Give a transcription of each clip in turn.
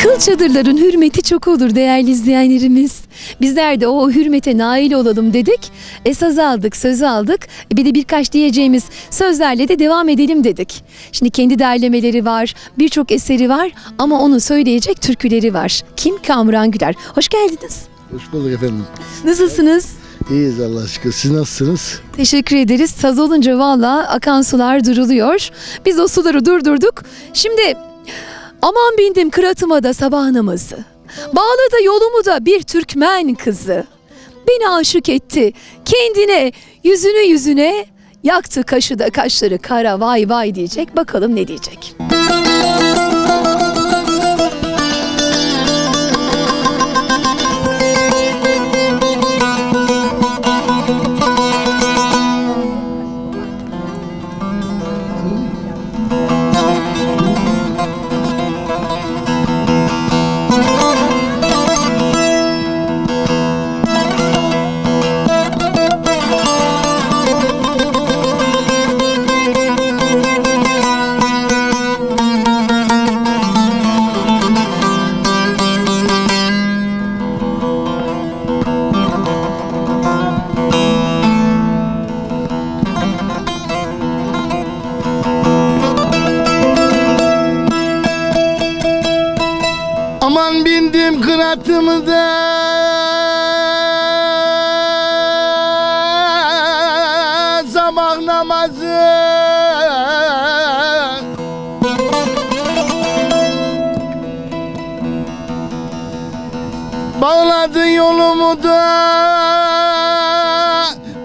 Kıl çadırların hürmeti çok olur değerli izleyenlerimiz. Bizler de o hürmete nail olalım dedik. Saz aldık, söz aldık. Bir de birkaç diyeceğimiz sözlerle de devam edelim dedik. Şimdi kendi derlemeleri var, birçok eseri var ama onun söyleyecek türküleri var. Kim? Kamuran Güler. Hoş geldiniz. Hoş bulduk efendim. Nasılsınız? İyiyiz Allah'a şükür. Siz nasılsınız? Teşekkür ederiz. Saz olunca valla akan sular duruluyor. Biz o suları durdurduk. Şimdi aman bindim kıratıma da sabah namazı. Bağladı yolumu da bir Türkmen kızı. Beni aşık etti kendine, yüzüne yaktı kaşı da kaşları kara, vay vay diyecek. Bakalım ne diyecek. Aman bindim kıratımı da sabah namazı. Bağladı yolumu da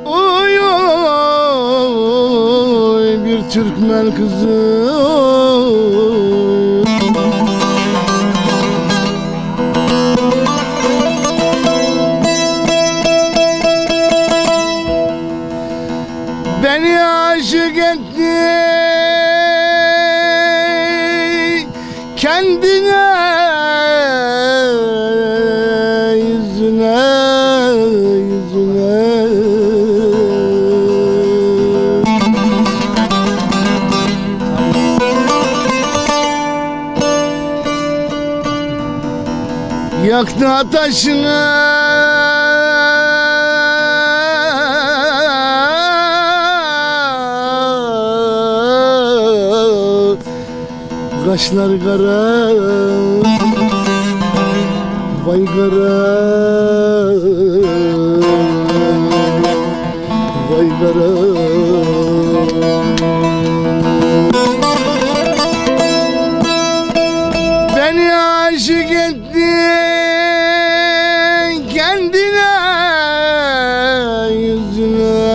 uy uy bir Türkmen kızı. Beni aşık etti kendine, yüzüne. Yaktı ateşini kaşlar kara, vay kara, vay kara. Beni aşık etti kendine, yüzüne.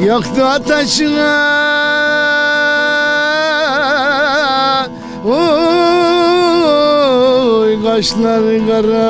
Yaktı ateşine oy kaşlar kara,